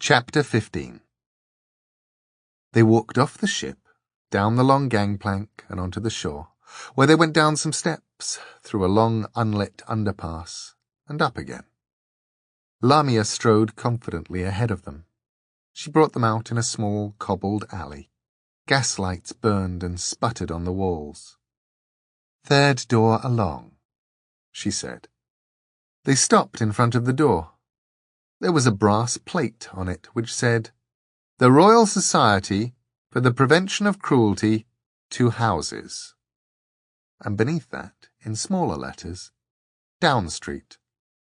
Chapter 15. They walked off the ship, down the long gangplank and onto the shore, where they went down some steps, through a long unlit underpass, and up again. Lamia strode confidently ahead of them. She brought them out in a small cobbled alley. Gaslights burned and sputtered on the walls. "Third door along," she said. They stopped in front of the door. There was a brass plate on it which said, "The Royal Society for the Prevention of Cruelty to Houses." And beneath that, in smaller letters, "Down Street.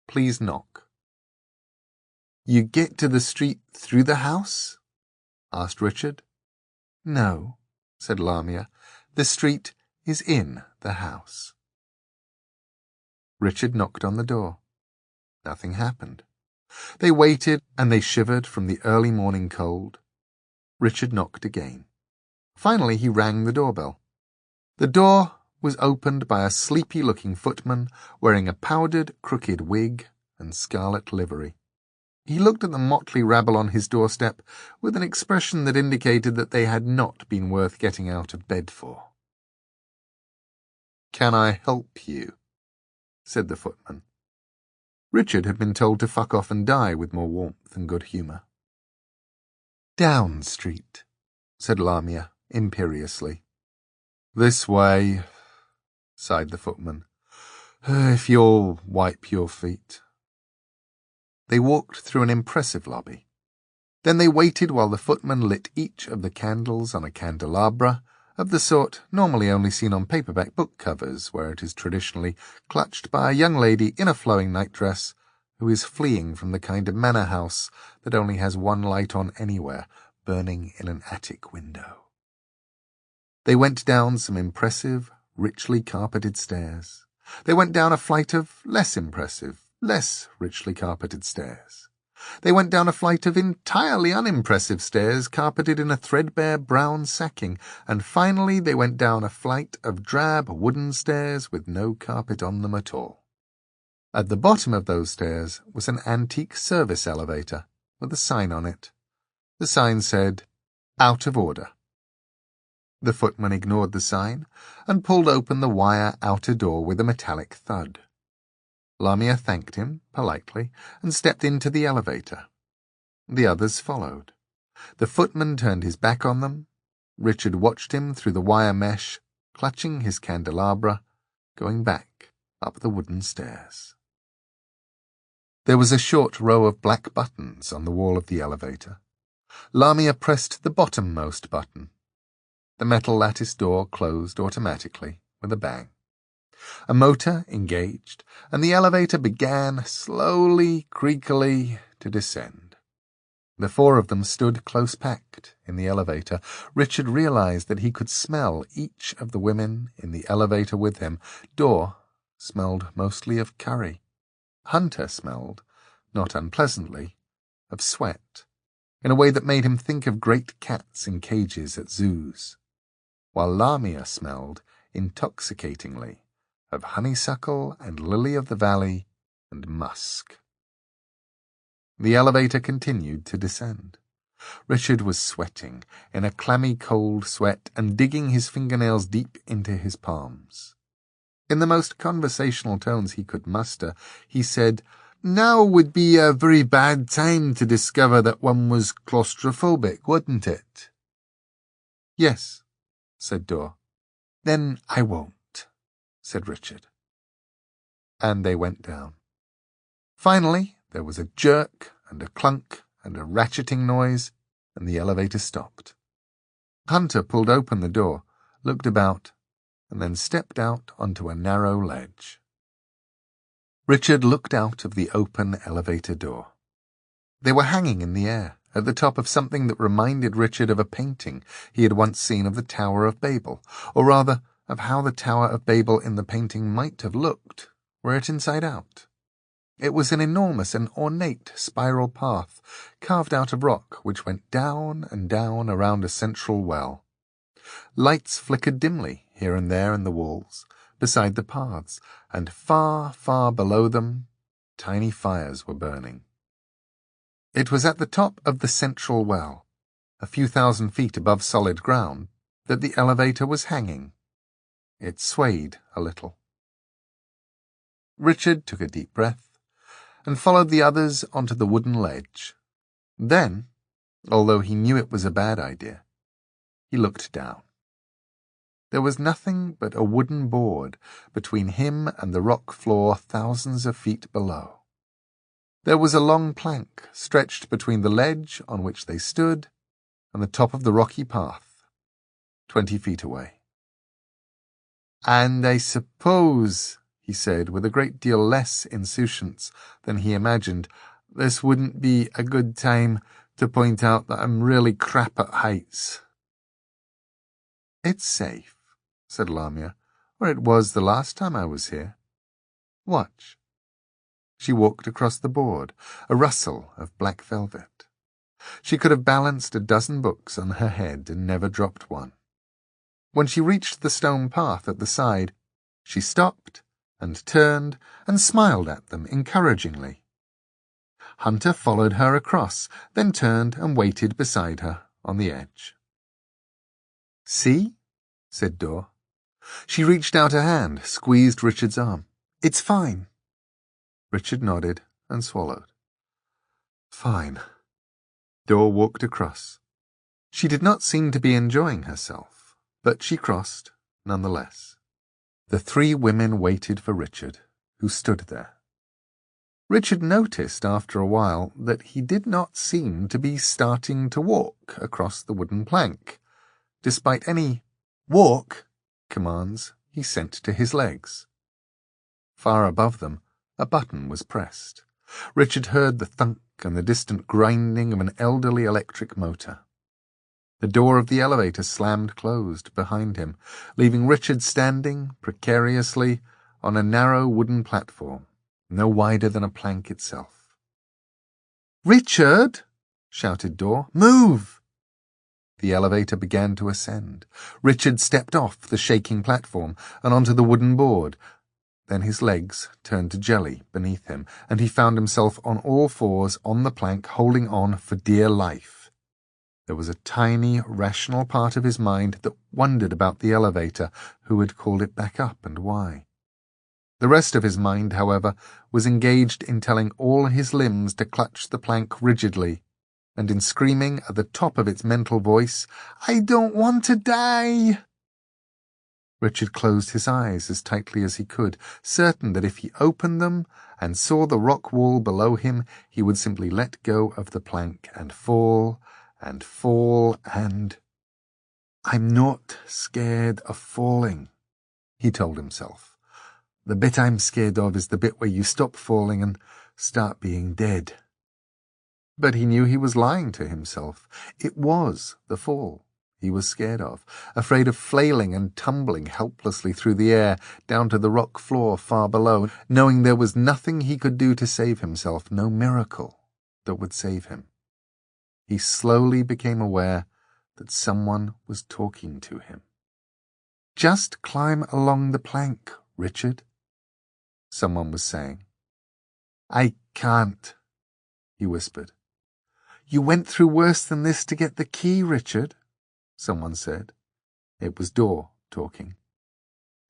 Please knock." "You get to the street through the house?" asked Richard. "No," said Lamia. "The street is in the house." Richard knocked on the door. Nothing happened. They waited, and they shivered from the early morning cold. Richard knocked again. Finally he rang the doorbell. The door was opened by a sleepy-looking footman wearing a powdered, crooked wig and scarlet livery. He looked at the motley rabble on his doorstep with an expression that indicated that they had not been worth getting out of bed for. "Can I help you?" said the footman. Richard had been told to fuck off and die with more warmth and good humour. "Down Street," said Lamia imperiously. "This way," sighed the footman. "If you'll wipe your feet." They walked through an impressive lobby. Then they waited while the footman lit each of the candles on a candelabra, of the sort normally only seen on paperback book covers, where it is traditionally clutched by a young lady in a flowing nightdress who is fleeing from the kind of manor house that only has one light on anywhere, burning in an attic window. They went down some impressive, richly carpeted stairs. They went down a flight of less impressive, less richly carpeted stairs. They went down a flight of entirely unimpressive stairs carpeted in a threadbare brown sacking, and finally they went down a flight of drab wooden stairs with no carpet on them at all. At the bottom of those stairs was an antique service elevator with a sign on it. The sign said, "Out of order." The footman ignored the sign and pulled open the wire outer door with a metallic thud. Lamia thanked him politely and stepped into the elevator. The others followed. The footman turned his back on them. Richard watched him through the wire mesh, clutching his candelabra, going back up the wooden stairs. There was a short row of black buttons on the wall of the elevator. Lamia pressed the bottommost button. The metal lattice door closed automatically with a bang. A motor engaged, and the elevator began slowly, creakily, to descend. The four of them stood close-packed in the elevator. Richard realized that he could smell each of the women in the elevator with him. Dor smelled mostly of curry. Hunter smelled, not unpleasantly, of sweat, in a way that made him think of great cats in cages at zoos, while Lamia smelled intoxicatingly of honeysuckle and lily-of-the-valley and musk. The elevator continued to descend. Richard was sweating in a clammy cold sweat and digging his fingernails deep into his palms. In the most conversational tones he could muster, he said, "Now would be a very bad time to discover that one was claustrophobic, wouldn't it?" "Yes," said Dor. "Then I won't," said Richard. And they went down. Finally, there was a jerk and a clunk and a ratcheting noise, and the elevator stopped. Hunter pulled open the door, looked about, and then stepped out onto a narrow ledge. Richard looked out of the open elevator door. They were hanging in the air, at the top of something that reminded Richard of a painting he had once seen of the Tower of Babel, or rather, of how the Tower of Babel in the painting might have looked, were it inside out. It was an enormous and ornate spiral path, carved out of rock, which went down and down around a central well. Lights flickered dimly here and there in the walls, beside the paths, and far, far below them, tiny fires were burning. It was at the top of the central well, a few thousand feet above solid ground, that the elevator was hanging. It swayed a little. Richard took a deep breath and followed the others onto the wooden ledge. Then, although he knew it was a bad idea, he looked down. There was nothing but a wooden board between him and the rock floor thousands of feet below. There was a long plank stretched between the ledge on which they stood and the top of the rocky path, 20 feet away. "And I suppose," he said, with a great deal less insouciance than he imagined, "this wouldn't be a good time to point out that I'm really crap at heights." "It's safe," said Lamia, "or it was the last time I was here. Watch." She walked across the board, a rustle of black velvet. She could have balanced a dozen books on her head and never dropped one. When she reached the stone path at the side, she stopped and turned and smiled at them encouragingly. Hunter followed her across, then turned and waited beside her on the edge. "See?" said Dor. She reached out a hand, squeezed Richard's arm. "It's fine." Richard nodded and swallowed. "Fine." Dor walked across. She did not seem to be enjoying herself, but she crossed nonetheless. The three women waited for Richard, who stood there. Richard noticed after a while that he did not seem to be starting to walk across the wooden plank, despite any "walk" commands he sent to his legs. Far above them, a button was pressed. Richard heard the thunk and the distant grinding of an elderly electric motor. The door of the elevator slammed closed behind him, leaving Richard standing precariously on a narrow wooden platform, no wider than a plank itself. "Richard!" shouted Dor. "Move!" The elevator began to ascend. Richard stepped off the shaking platform and onto the wooden board. Then his legs turned to jelly beneath him, and he found himself on all fours on the plank, holding on for dear life. There was a tiny, rational part of his mind that wondered about the elevator, who had called it back up and why. The rest of his mind, however, was engaged in telling all his limbs to clutch the plank rigidly, and in screaming at the top of its mental voice, "I don't want to die!" Richard closed his eyes as tightly as he could, certain that if he opened them and saw the rock wall below him, he would simply let go of the plank and fall and fall and... "I'm not scared of falling," he told himself. "The bit I'm scared of is the bit where you stop falling and start being dead." But he knew he was lying to himself. It was the fall he was scared of, afraid of flailing and tumbling helplessly through the air down to the rock floor far below, knowing there was nothing he could do to save himself, no miracle that would save him. He slowly became aware that someone was talking to him. "Just climb along the plank, Richard," someone was saying. "I can't," he whispered. "You went through worse than this to get the key, Richard," someone said. It was Dor talking.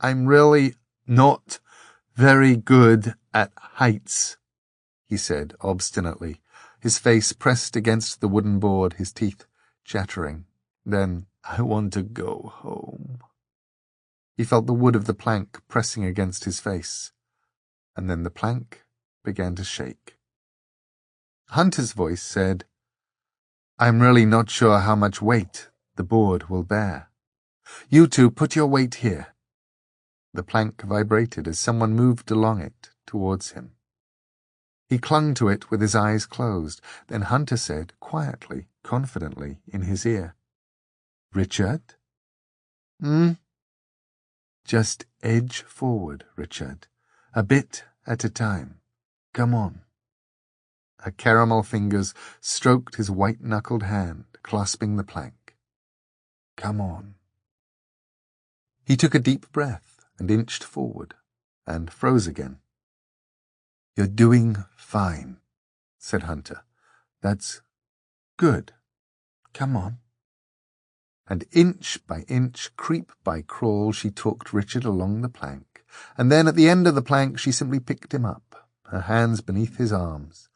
"I'm really not very good at heights," he said obstinately, his face pressed against the wooden board, his teeth chattering. Then, "I want to go home." He felt the wood of the plank pressing against his face, and then the plank began to shake. Hunter's voice said, "I'm really not sure how much weight the board will bear. You two put your weight here." The plank vibrated as someone moved along it towards him. He clung to it with his eyes closed. Then Hunter said, quietly, confidently, in his ear, "Richard?" "Just edge forward, Richard. A bit at a time. Come on." Her caramel fingers stroked his white-knuckled hand, clasping the plank. "Come on." He took a deep breath and inched forward, and froze again. "You're doing fine," said Hunter. That's good. Come on. And inch by inch, creep by crawl, she talked Richard along the plank, and then at the end of the plank she simply picked him up, her hands beneath his arms,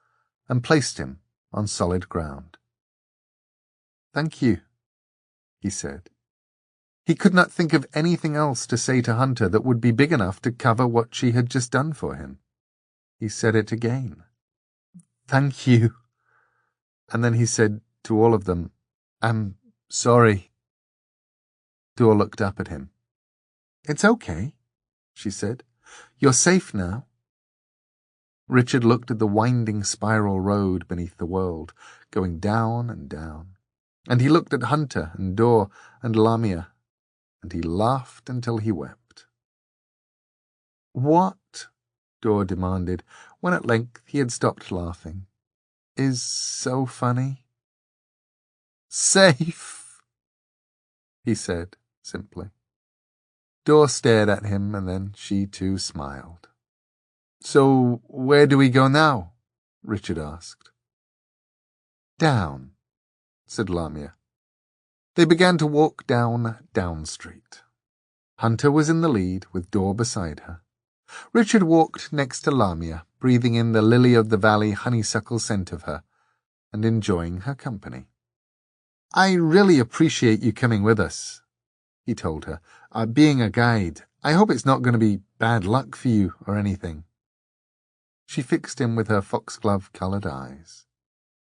and placed him on solid ground. "Thank you," he said. He could not think of anything else to say to Hunter that would be big enough to cover what she had just done for him. He said it again. "Thank you." And then he said to all of them, "I'm sorry." Dor looked up at him. "It's okay," she said. "You're safe now." Richard looked at the winding spiral road beneath the world, going down and down, and he looked at Hunter and Dor and Lamia, and he laughed until he wept. "What," Dor demanded, when at length he had stopped laughing, "is so funny?" "Safe," he said simply. Dor stared at him, and then she too smiled. "So where do we go now?" Richard asked. "Down," said Lamia. They began to walk down Down Street. Hunter was in the lead, with Dor beside her. Richard walked next to Lamia, breathing in the lily-of-the-valley honeysuckle scent of her, and enjoying her company. "I really appreciate you coming with us," he told her. "Being a guide, I hope it's not going to be bad luck for you or anything." She fixed him with her foxglove-coloured eyes.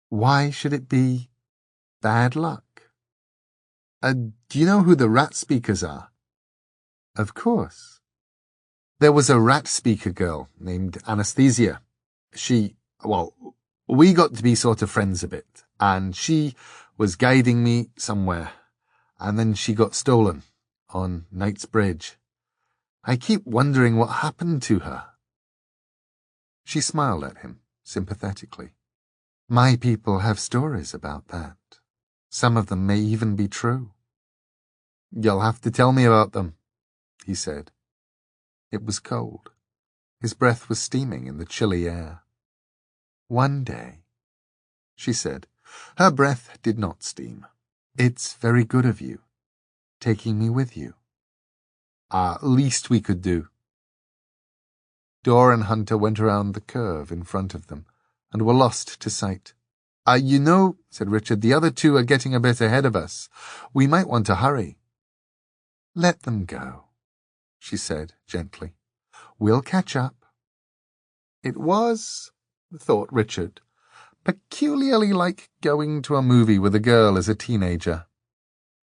"Why should it be bad luck?" Do you know who the rat speakers are?" "Of course." "There was a rat speaker girl named Anesthesia. We got to be sort of friends a bit, and she was guiding me somewhere, and then she got stolen on Knight's Bridge. I keep wondering what happened to her." She smiled at him sympathetically. "My people have stories about that. Some of them may even be true." "You'll have to tell me about them," he said. It was cold. His breath was steaming in the chilly air. "One day," she said. Her breath did not steam. "It's very good of you, taking me with you." "Least we could do." Dor and Hunter went around the curve in front of them, and were lost to sight. You know," said Richard, "the other two are getting a bit ahead of us. We might want to hurry." "Let them go," she said gently. "We'll catch up." It was, thought Richard, peculiarly like going to a movie with a girl as a teenager.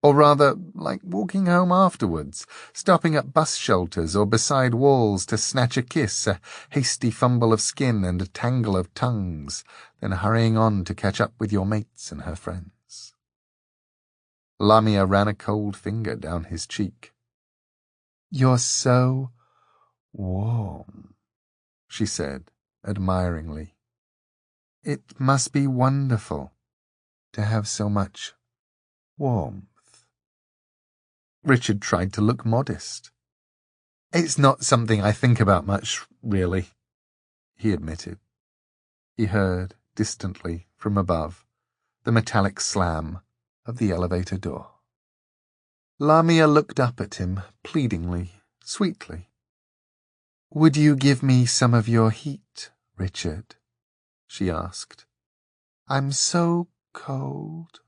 Or rather, like walking home afterwards, stopping at bus shelters or beside walls to snatch a kiss, a hasty fumble of skin and a tangle of tongues, then hurrying on to catch up with your mates and her friends. Lamia ran a cold finger down his cheek. "You're so warm," she said admiringly. "It must be wonderful to have so much warmth." Richard tried to look modest. "It's not something I think about much, really," he admitted. He heard, distantly, from above, the metallic slam of the elevator door. Lamia looked up at him, pleadingly, sweetly. "Would you give me some of your heat, Richard?" she asked. "I'm so cold."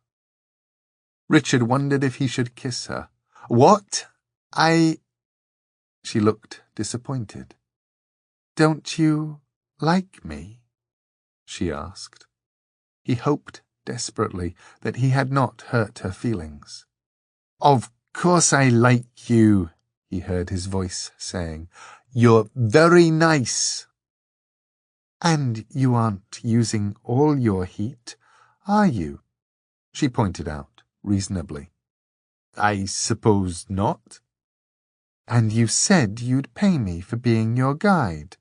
Richard wondered if he should kiss her. "What? She looked disappointed. "Don't you like me?" she asked. He hoped desperately that he had not hurt her feelings. "Of course I like you," he heard his voice saying. "You're very nice." "And you aren't using all your heat, are you?" she pointed out, reasonably. "I suppose not." "And you said you'd pay me for being your guide.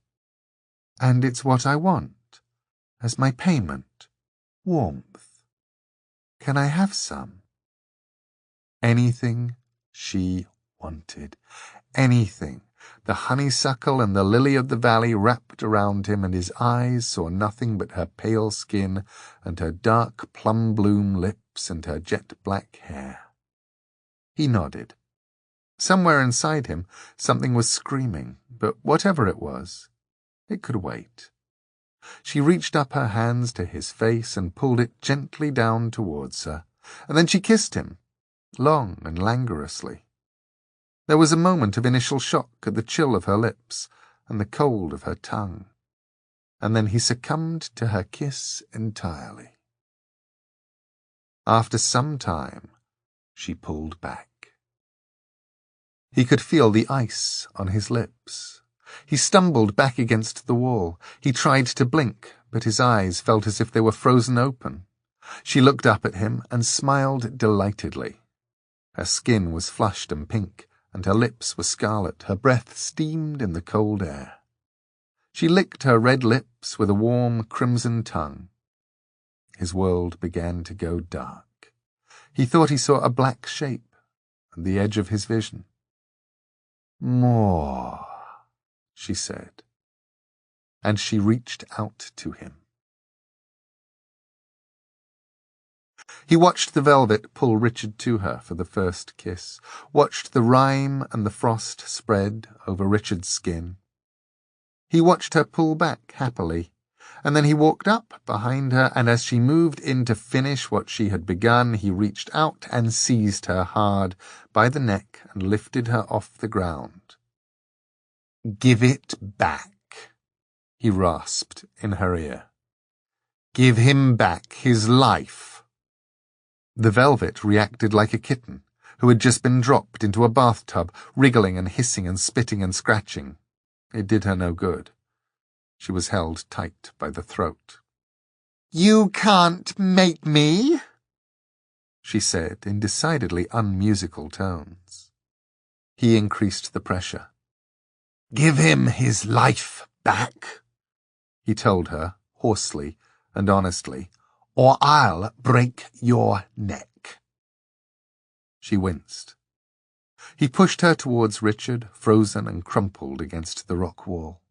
And it's what I want, as my payment, warmth. Can I have some?" Anything she wanted. Anything The honeysuckle and the lily of the valley wrapped around him, and his eyes saw nothing but her pale skin and her dark plum-bloom lips and her jet-black hair. He nodded. Somewhere inside him, something was screaming, but whatever it was, it could wait. She reached up her hands to his face and pulled it gently down towards her, and then she kissed him, long and languorously. There was a moment of initial shock at the chill of her lips and the cold of her tongue, and then he succumbed to her kiss entirely. After some time, she pulled back. He could feel the ice on his lips. He stumbled back against the wall. He tried to blink, but his eyes felt as if they were frozen open. She looked up at him and smiled delightedly. Her skin was flushed and pink, and her lips were scarlet. Her breath steamed in the cold air. She licked her red lips with a warm crimson tongue. His world began to go dark. He thought he saw a black shape at the edge of his vision. "More," she said, and she reached out to him. He watched the velvet pull Richard to her for the first kiss, watched the rime and the frost spread over Richard's skin. He watched her pull back happily, and then he walked up behind her, and as she moved in to finish what she had begun, he reached out and seized her hard by the neck and lifted her off the ground. "Give it back," he rasped in her ear. "Give him back his life." The velvet reacted like a kitten who had just been dropped into a bathtub, wriggling and hissing and spitting and scratching. It did her no good. She was held tight by the throat. "You can't make me," she said in decidedly unmusical tones. He increased the pressure. "Give him his life back," he told her, hoarsely and honestly, "or I'll break your neck." She winced. He pushed her towards Richard, frozen and crumpled against the rock wall.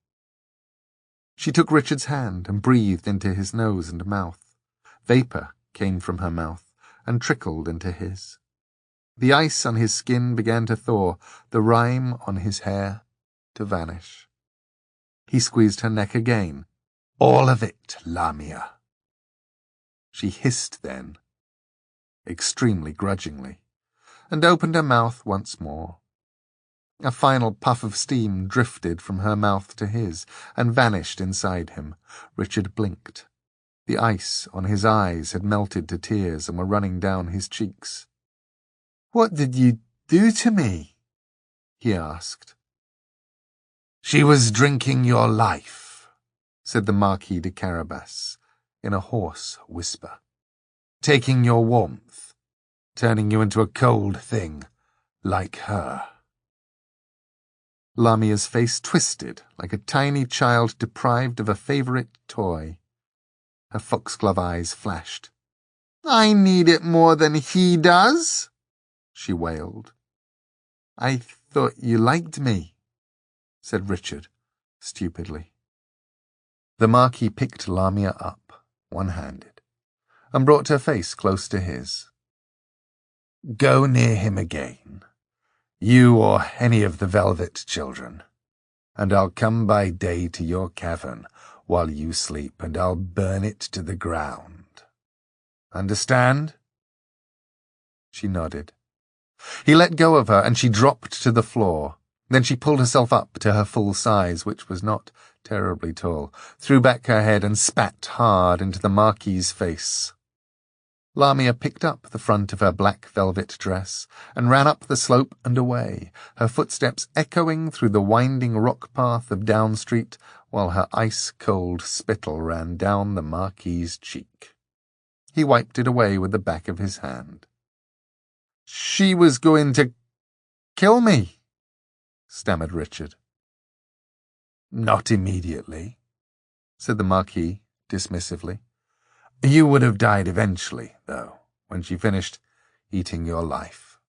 She took Richard's hand and breathed into his nose and mouth. Vapour came from her mouth and trickled into his. The ice on his skin began to thaw, the rime on his hair to vanish. He squeezed her neck again. "All of it, Lamia." She hissed then, extremely grudgingly, and opened her mouth once more. A final puff of steam drifted from her mouth to his and vanished inside him. Richard blinked. The ice on his eyes had melted to tears and were running down his cheeks. "What did you do to me?" he asked. "She was drinking your life," said the Marquis de Carabas in a hoarse whisper. "Taking your warmth, turning you into a cold thing like her." Lamia's face twisted like a tiny child deprived of a favourite toy. Her foxglove eyes flashed. "I need it more than he does," she wailed. "I thought you liked me," said Richard, stupidly. The Marquis picked Lamia up, one-handed, and brought her face close to his. "Go near him again, you or any of the Velvet children, and I'll come by day to your cavern while you sleep, and I'll burn it to the ground. Understand?" She nodded. He let go of her, and she dropped to the floor. Then she pulled herself up to her full size, which was not terribly tall, threw back her head and spat hard into the Marquis's face. Lamia picked up the front of her black velvet dress and ran up the slope and away, her footsteps echoing through the winding rock path of Down Street, while her ice-cold spittle ran down the Marquis's cheek. He wiped it away with the back of his hand. "She was going to kill me," stammered Richard. "Not immediately," said the Marquis dismissively. "You would have died eventually, though, when she finished eating your life."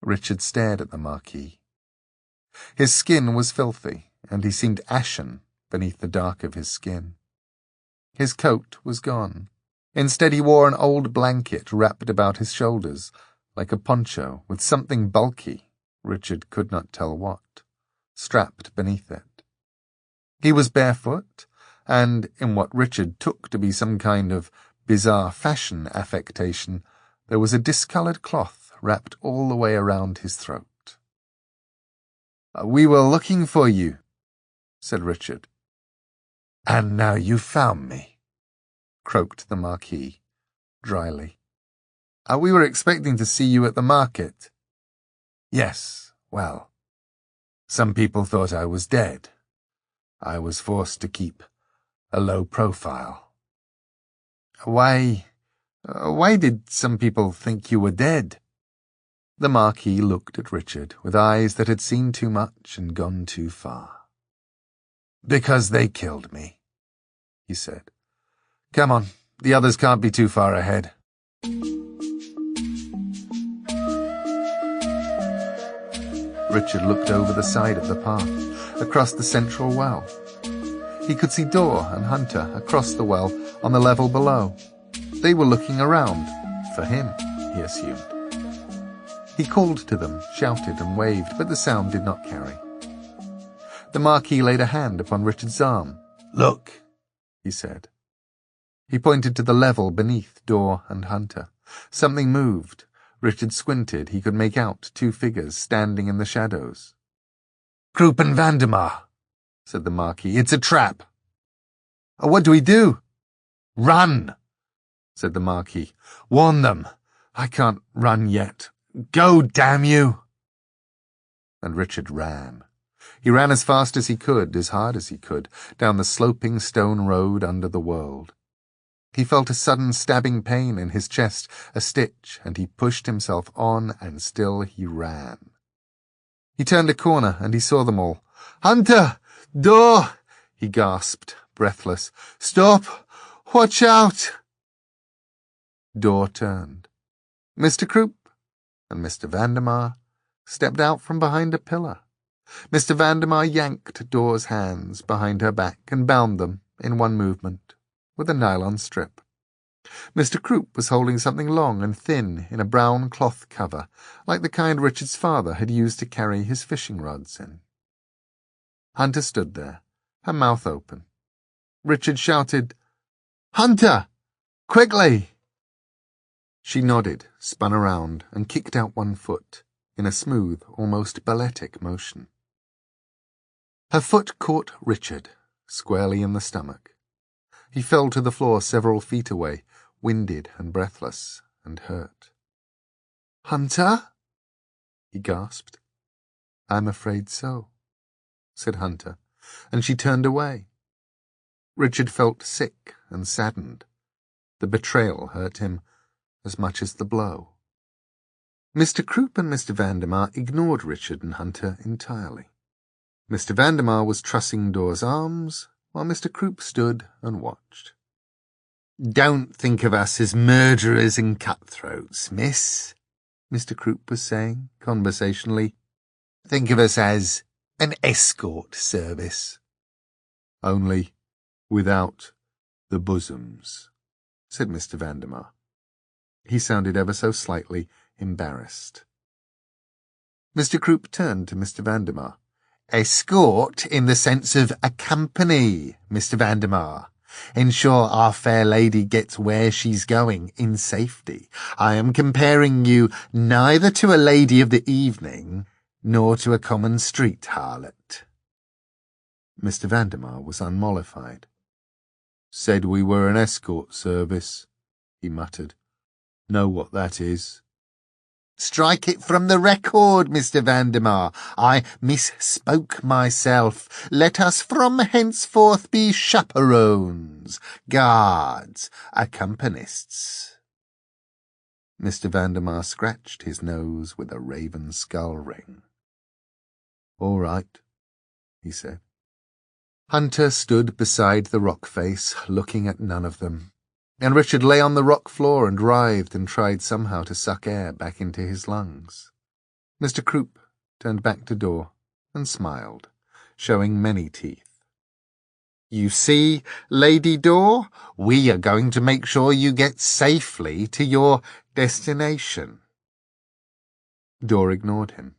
Richard stared at the Marquis. His skin was filthy, and he seemed ashen beneath the dark of his skin. His coat was gone. Instead he wore an old blanket wrapped about his shoulders, like a poncho, with something bulky, Richard could not tell what, strapped beneath it. He was barefoot, and, in what Richard took to be some kind of bizarre fashion affectation, there was a discoloured cloth wrapped all the way around his throat. "We were looking for you," said Richard. "And now you've found me," croaked the Marquee, dryly. "We were expecting to see you at the market." "Yes, well, some people thought I was dead. I was forced to keep a low profile." Why did some people think you were dead?" The Marquis looked at Richard with eyes that had seen too much and gone too far. "Because they killed me," he said. "Come on, the others can't be too far ahead." Richard looked over the side of the path, across the central well. He could see Dor and Hunter across the well on the level below. They were looking around, for him, he assumed. He called to them, shouted and waved, but the sound did not carry. The Marquis laid a hand upon Richard's arm. "Look," he said. He pointed to the level beneath Dor and Hunter. Something moved. Richard squinted. He could make out two figures standing in the shadows. "Krupp and Vandemar," said the Marquis. "It's a trap." "What do we do?" "Run," said the Marquis. "Warn them. I can't run yet. Go, damn you!" And Richard ran. He ran as fast as he could, as hard as he could, down the sloping stone road under the world. He felt a sudden stabbing pain in his chest, a stitch, and he pushed himself on, and still he ran. He turned a corner, and he saw them all. "Hunter! Dor!" he gasped, breathless. "Stop! Watch out!" Dor turned. Mr. Krupp and Mr. Vandemar stepped out from behind a pillar. Mr. Vandemar yanked Dor's hands behind her back and bound them, in one movement, with a nylon strip. Mr. Krupp was holding something long and thin in a brown cloth cover, like the kind Richard's father had used to carry his fishing rods in. Hunter stood there, her mouth open. Richard shouted, "Hunter! Quickly!" She nodded, spun around, and kicked out one foot, in a smooth, almost balletic motion. Her foot caught Richard, squarely in the stomach. He fell to the floor several feet away, winded and breathless, and hurt. "Hunter?" he gasped. "I'm afraid so," said Hunter, and she turned away. Richard felt sick and saddened. The betrayal hurt him as much as the blow. Mr. Krupp and Mr. Vandemar ignored Richard and Hunter entirely. Mr. Vandemar was trussing Dor's arms, while Mr. Krupp stood and watched. "Don't think of us as murderers and cutthroats, miss," Mr. Krupp was saying, conversationally. "Think of us as an escort service." "Only without the bosoms," said Mr. Vandemar. He sounded ever so slightly embarrassed. Mr. Krupp turned to Mr. Vandemar. "Escort in the sense of accompany, Mr. Vandemar. Ensure our fair lady gets where she's going in safety. I am comparing you neither to a lady of the evening nor to a common street harlot." Mr. Vandemar was unmollified. "Said we were an escort service," he muttered. "Know what that is." "Strike it from the record, Mr. Vandemar. I misspoke myself. Let us from henceforth be chaperones, guards, accompanists." Mr. Vandemar scratched his nose with a raven skull ring. "All right," he said. Hunter stood beside the rock face, looking at none of them, and Richard lay on the rock floor and writhed and tried somehow to suck air back into his lungs. Mr. Krupp turned back to Dor, and smiled, showing many teeth. "You see, Lady Dor, we are going to make sure you get safely to your destination." Dor ignored him.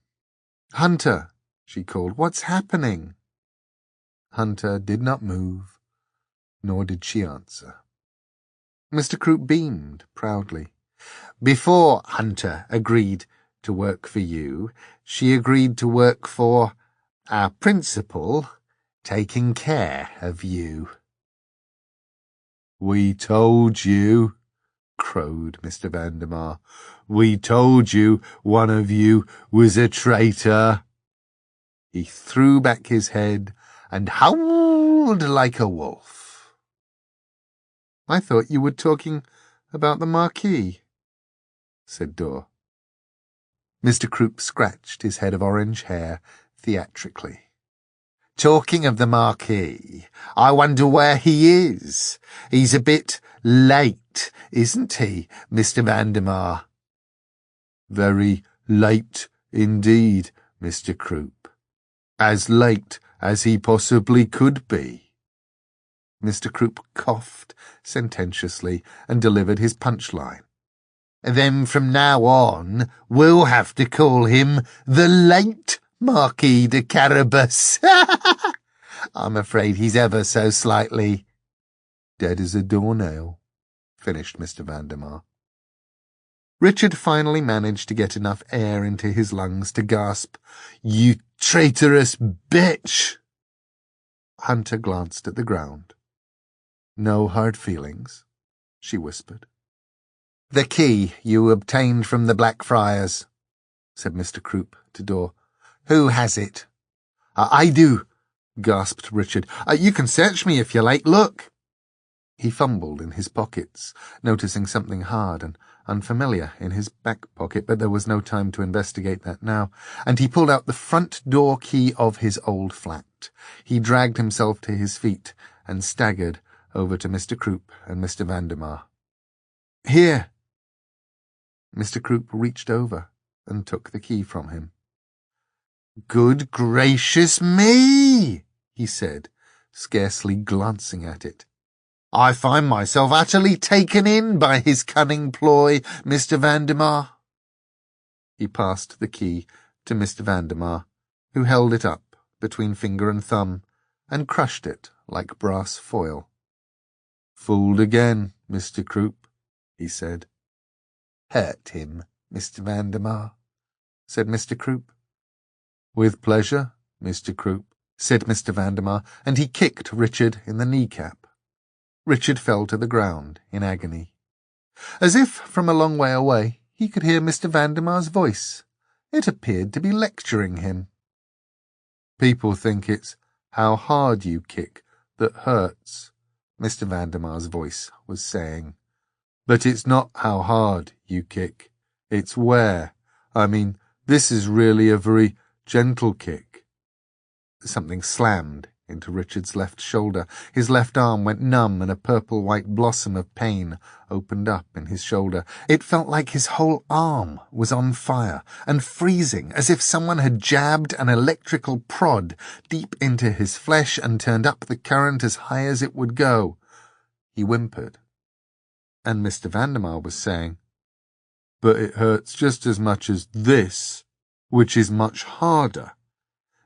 "Hunter," she called, "what's happening?" Hunter did not move, nor did she answer. Mr. Croup beamed proudly. "Before Hunter agreed to work for you, she agreed to work for our principal, taking care of you." "We told you," crowed Mr. Vandermeer. "We told you one of you was a traitor." He threw back his head and howled like a wolf. "I thought you were talking about the Marquee," said Dor. Mr. Croup scratched his head of orange hair theatrically. "Talking of the Marquee, I wonder where he is. He's a bit late, isn't he, Mr. Vandermeer?" "Very late indeed, Mr. Croup. As late as he possibly could be." Mr. Croup coughed sententiously and delivered his punchline. "Then from now on, we'll have to call him the late Marquis de Carabas. I'm afraid he's ever so slightly—" "Dead as a doornail," finished Mr. Vandermeer. Richard finally managed to get enough air into his lungs to gasp, "You traitorous bitch!" Hunter glanced at the ground. "No hard feelings," she whispered. "The key you obtained from the Blackfriars," said Mr. Croup to Dor. "Who has it?" "I do," gasped Richard. "You can search me if you like. Look." He fumbled in his pockets, noticing something hard and unfamiliar in his back pocket, but there was no time to investigate that now, and he pulled out the front door key of his old flat. He dragged himself to his feet and staggered over to Mr. Croup and Mr. Vandermeer. "Here." Mr. Croup reached over and took the key from him. "Good gracious me," he said, scarcely glancing at it. "I find myself utterly taken in by his cunning ploy, Mr. Vandermeer." He passed the key to Mr. Vandermeer, who held it up between finger and thumb and crushed it like brass foil. "Fooled again, Mr. Croup," he said. "Hurt him, Mr. Vandermeer," said Mr. Croup. "With pleasure, Mr. Croup," said Mr. Vandermeer, and he kicked Richard in the kneecap. Richard fell to the ground in agony. As if from a long way away, he could hear Mr. Vandermeer's voice. It appeared to be lecturing him. "People think it's how hard you kick that hurts," Mr. Vandermeer's voice was saying. "But it's not how hard you kick, it's where. I mean, this is really a very gentle kick." Something slammed into Richard's left shoulder. His left arm went numb and a purple-white blossom of pain opened up in his shoulder. It felt like his whole arm was on fire and freezing, as if someone had jabbed an electrical prod deep into his flesh and turned up the current as high as it would go. He whimpered. And Mr. Vandermeer was saying, "But it hurts just as much as this, which is much harder."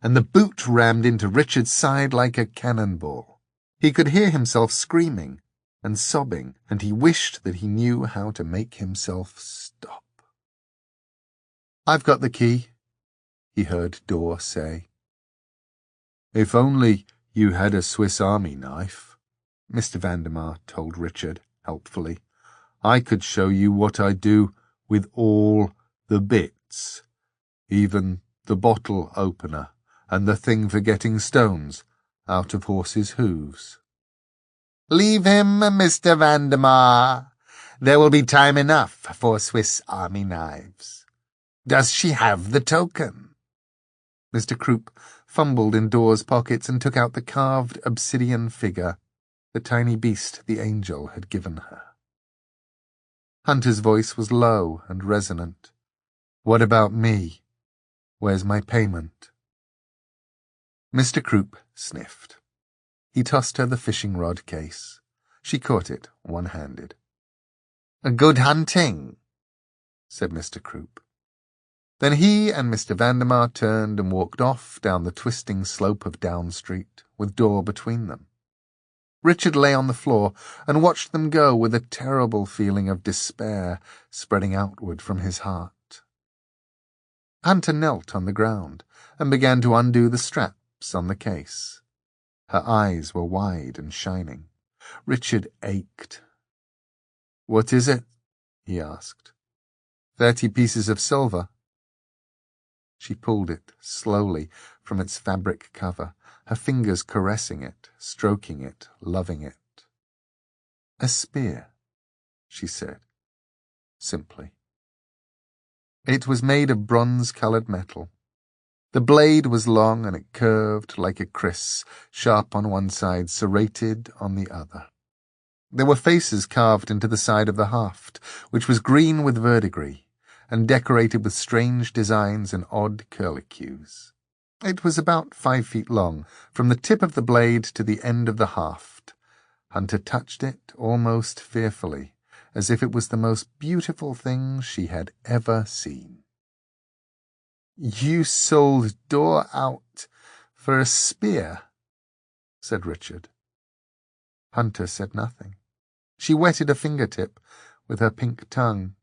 And the boot rammed into Richard's side like a cannonball. He could hear himself screaming and sobbing, and he wished that he knew how to make himself stop. "I've got the key," he heard Dor say. "If only you had a Swiss Army knife," Mr. Vandermeer told Richard helpfully. "I could show you what I do with all the bits, even the bottle opener and the thing for getting stones out of horses' hooves." "Leave him, Mr. Vandermeer. There will be time enough for Swiss Army knives. Does she have the token?" Mr. Croup fumbled in Dor's pockets and took out the carved obsidian figure, the tiny beast the angel had given her. Hunter's voice was low and resonant. "What about me? Where's my payment?" Mr. Croup sniffed. He tossed her the fishing rod case. She caught it one-handed. "Good hunting," said Mr. Croup. Then he and Mr. Vandermeer turned and walked off down the twisting slope of Down Street, with Dor between them. Richard lay on the floor and watched them go with a terrible feeling of despair spreading outward from his heart. Hunter knelt on the ground and began to undo the straps on the case. Her eyes were wide and shining. Richard ached. "What is it?" he asked. 30 pieces of silver." She pulled it slowly from its fabric cover, her fingers caressing it, stroking it, loving it. "A spear," she said, simply. It was made of bronze-coloured metal. The blade was long and it curved like a kriss, sharp on one side, serrated on the other. There were faces carved into the side of the haft, which was green with verdigris, and decorated with strange designs and odd curlicues. It was about 5 feet long, from the tip of the blade to the end of the haft. Hunter touched it almost fearfully, as if it was the most beautiful thing she had ever seen. "You sold Dor out for a spear," said Richard. Hunter said nothing. She wetted a fingertip with her pink tongue,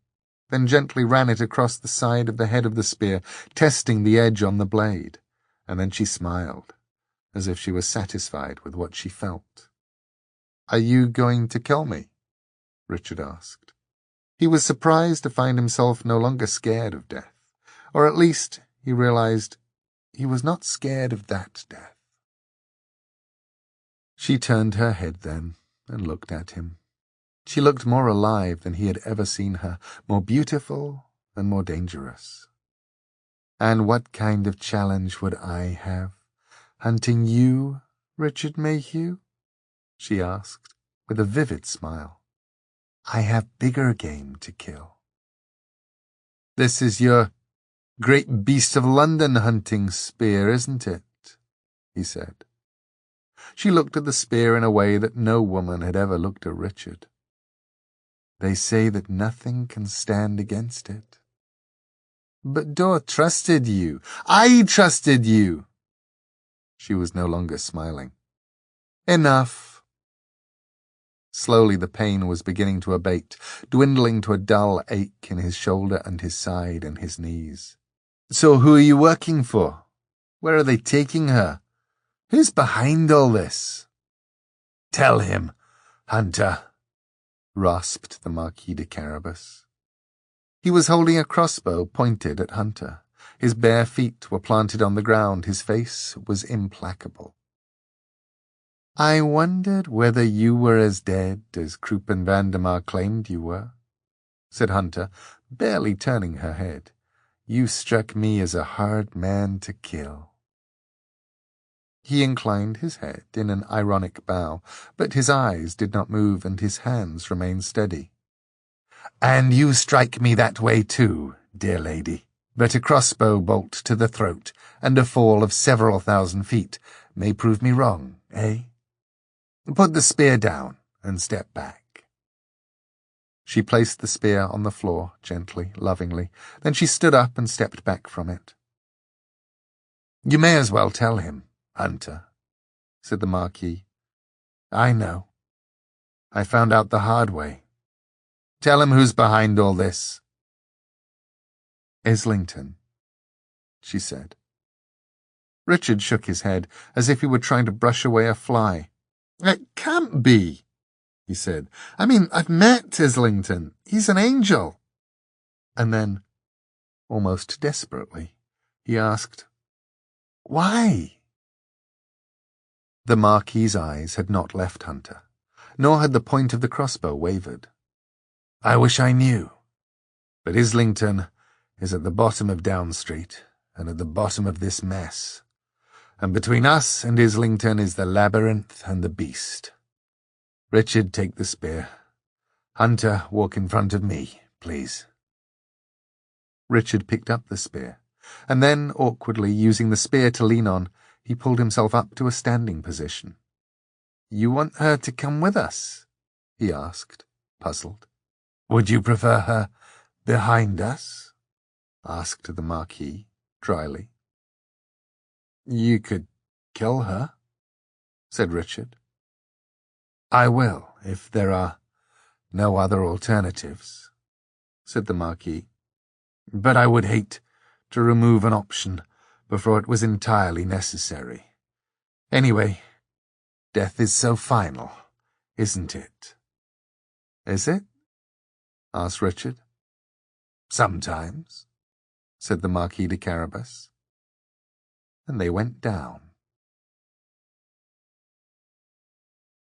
then gently ran it across the side of the head of the spear, testing the edge on the blade, and then she smiled, as if she was satisfied with what she felt. "Are you going to kill me?" Richard asked. He was surprised to find himself no longer scared of death, or at least, he realized, he was not scared of that death. She turned her head then and looked at him. She looked more alive than he had ever seen her, more beautiful and more dangerous. "And what kind of challenge would I have? Hunting you, Richard Mayhew?" she asked, with a vivid smile. "I have bigger game to kill." "This is your great beast of London hunting spear, isn't it?" he said. She looked at the spear in a way that no woman had ever looked at Richard. "They say that nothing can stand against it." "But Dor trusted you. I trusted you." She was no longer smiling. "Enough." Slowly the pain was beginning to abate, dwindling to a dull ache in his shoulder and his side and his knees. "So who are you working for? Where are they taking her? Who's behind all this?" "Tell him, Hunter," rasped the Marquis de Carabas. He was holding a crossbow pointed at Hunter. His bare feet were planted on the ground. His face was implacable. "I wondered whether you were as dead as Croup and Vandermeer claimed you were," said Hunter, barely turning her head. "You struck me as a hard man to kill." He inclined his head in an ironic bow, but his eyes did not move and his hands remained steady. "And you strike me that way too, dear lady, but a crossbow bolt to the throat and a fall of several thousand feet may prove me wrong, eh? Put the spear down and step back." She placed the spear on the floor, gently, lovingly. Then she stood up and stepped back from it. "You may as well tell him, Hunter," said the Marquis. "I know. I found out the hard way. Tell him who's behind all this." "Islington," she said. Richard shook his head, as if he were trying to brush away a fly. "It can't be," he said. "I mean, I've met Islington. He's an angel." And then, almost desperately, he asked, "Why?" The Marquis's eyes had not left Hunter, nor had the point of the crossbow wavered. "I wish I knew. But Islington is at the bottom of Down Street, and at the bottom of this mess. And between us and Islington is the labyrinth and the beast. Richard, take the spear. Hunter, walk in front of me, please." Richard picked up the spear, and then, awkwardly using the spear to lean on, he pulled himself up to a standing position. "You want her to come with us?" he asked, puzzled. "Would you prefer her behind us?" asked the Marquee, dryly. "You could kill her," said Richard. "I will, if there are no other alternatives," said the Marquis. "But I would hate to remove an option before it was entirely necessary. Anyway, death is so final, isn't it?" "Is it?" asked Richard. "Sometimes," said the Marquis de Carabas. And they went down.